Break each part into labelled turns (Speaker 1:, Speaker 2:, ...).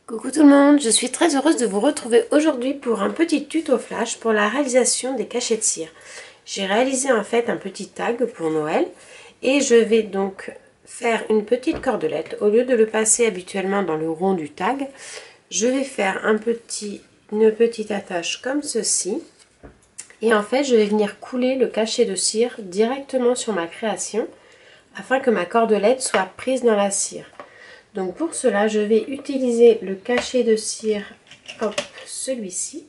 Speaker 1: Coucou tout le monde, je suis très heureuse de vous retrouver aujourd'hui pour un petit tuto flash pour la réalisation des cachets de cire. J'ai réalisé en fait un petit tag pour Noël et je vais donc faire une petite cordelette. Au lieu de le passer habituellement dans le rond du tag, je vais faire une petite attache comme ceci. Et en fait, je vais venir couler le cachet de cire directement sur ma création afin que ma cordelette soit prise dans la cire. Donc pour cela, je vais utiliser le cachet de cire, celui-ci,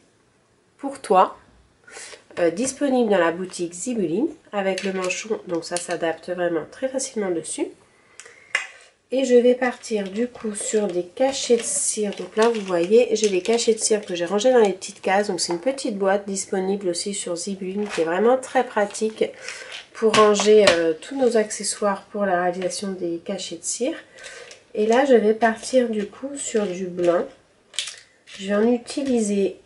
Speaker 1: pour toi, disponible dans la boutique Zibeline, avec le manchon, donc ça s'adapte vraiment très facilement dessus. Et je vais partir du coup sur des cachets de cire. Donc là, vous voyez, j'ai les cachets de cire que j'ai rangés dans les petites cases. Donc c'est une petite boîte disponible aussi sur Zibeline qui est vraiment très pratique pour ranger tous nos accessoires pour la réalisation des cachets de cire. Et là, je vais partir du coup sur du blanc. Je vais en utiliser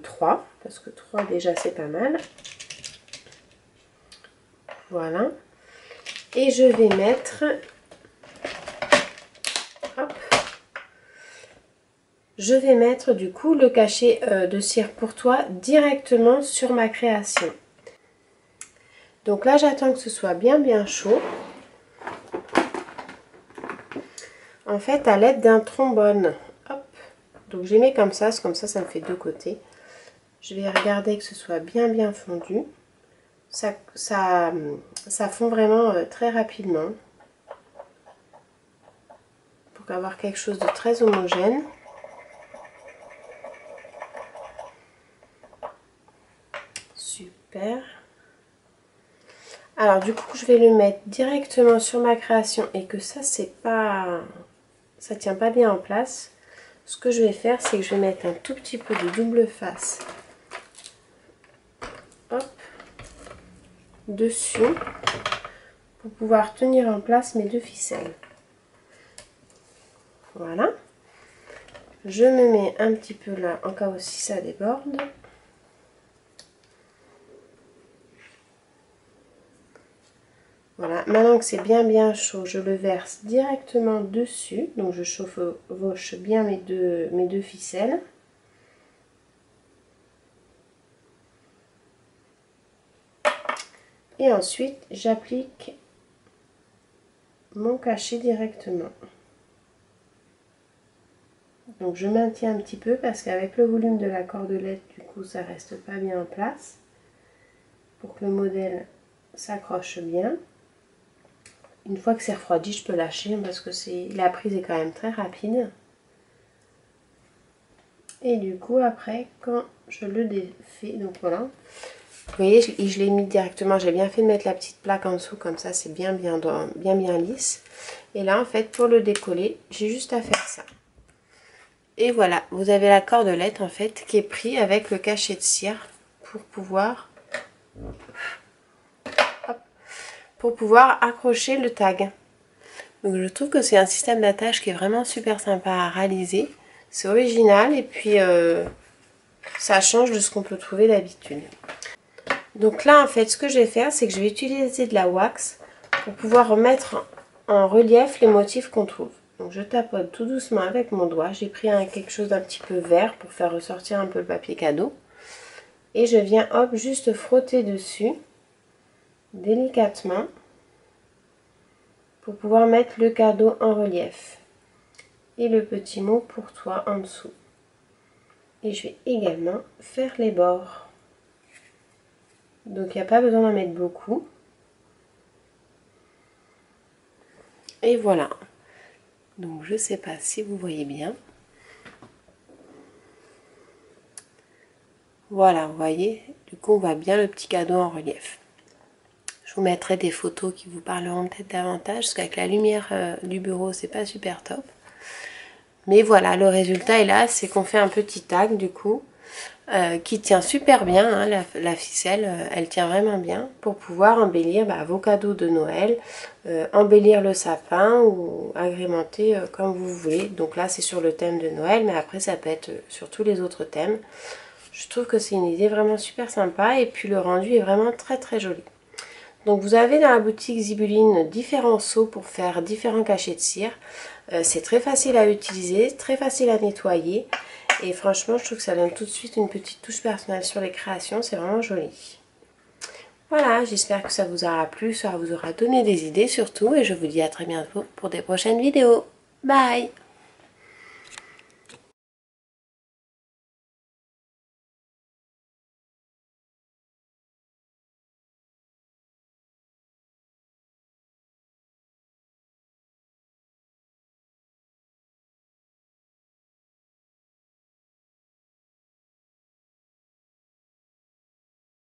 Speaker 1: 3, parce que 3 déjà c'est pas mal. Voilà. Et je vais mettre... Hop. Je vais mettre du coup le cachet de cire pour toi directement sur ma création. Donc là, j'attends que ce soit bien chaud. En fait, à l'aide d'un trombone. Hop. Donc je les mets comme ça me fait deux côtés. Je vais regarder que ce soit bien fondu. Ça fond vraiment très rapidement. Pour avoir quelque chose de très homogène. Super. Alors du coup, je vais le mettre directement sur ma création et que ça tient pas bien en place. Ce que je vais faire, c'est que je vais mettre un tout petit peu de double face, hop, dessus, pour pouvoir tenir en place mes deux ficelles. Voilà. Je me mets un petit peu là, en cas où si ça déborde. Voilà, maintenant que c'est bien chaud, je le verse directement dessus. Donc je chevauche bien mes deux ficelles. Et ensuite, j'applique mon cachet directement. Donc je maintiens un petit peu parce qu'avec le volume de la cordelette, du coup, ça reste pas bien en place. Pour que le modèle s'accroche bien. Une fois que c'est refroidi, je peux lâcher parce que la prise est quand même très rapide. Et du coup, après, quand je le défais, donc voilà. Vous voyez, je l'ai mis directement. J'ai bien fait de mettre la petite plaque en dessous, comme ça, c'est bien lisse. Et là, en fait, pour le décoller, j'ai juste à faire ça. Et voilà, vous avez la cordelette, en fait, qui est prise avec le cachet de cire pour pouvoir accrocher le tag. Donc je trouve que c'est un système d'attache qui est vraiment super sympa à réaliser. C'est original et puis ça change de ce qu'on peut trouver d'habitude. Donc là en fait ce que je vais faire c'est que je vais utiliser de la wax pour pouvoir remettre en relief les motifs qu'on trouve. Donc je tapote tout doucement avec mon doigt. J'ai pris quelque chose d'un petit peu vert pour faire ressortir un peu le papier cadeau. Et je viens hop juste frotter dessus délicatement pour pouvoir mettre le cadeau en relief. Et le petit mot pour toi en dessous. Et je vais également faire les bords. Donc il n'y a pas besoin d'en mettre beaucoup. Et voilà. Donc je ne sais pas si vous voyez bien. Voilà, vous voyez. Du coup on voit bien le petit cadeau en relief. Je vous mettrai des photos qui vous parleront peut-être davantage. Parce qu'avec la lumière du bureau c'est pas super top. Mais voilà, le résultat est là, c'est qu'on fait un petit tag du coup, qui tient super bien, hein, la ficelle, elle tient vraiment bien, pour pouvoir embellir vos cadeaux de Noël, embellir le sapin ou agrémenter comme vous voulez. Donc là c'est sur le thème de Noël, mais après ça peut être sur tous les autres thèmes. Je trouve que c'est une idée vraiment super sympa et puis le rendu est vraiment très joli. Donc vous avez dans la boutique Zibeline différents seaux pour faire différents cachets de cire. C'est très facile à utiliser, très facile à nettoyer. Et franchement, je trouve que ça donne tout de suite une petite touche personnelle sur les créations. C'est vraiment joli. Voilà, j'espère que ça vous aura plu, ça vous aura donné des idées surtout. Et je vous dis à très bientôt pour des prochaines vidéos. Bye!